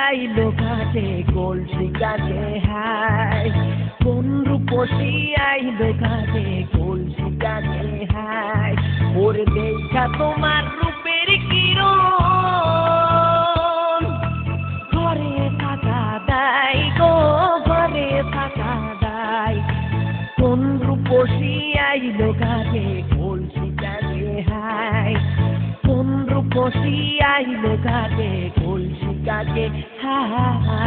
আইলো ঘাটে কলসি কাটে হায়, কোন রূপসী আইলো ঘাটে কলসি কাটে হায়, ওরে দেখা তোমার রূপের কিরণ ঘরে থাকা দায় গো, ঘরে থাকা দায়, কোন রূপসী আইলো ঘাটে কলসি কাটে হায়, কোন রূপসী আইলো ঘাটে কলসি কাটে হায়।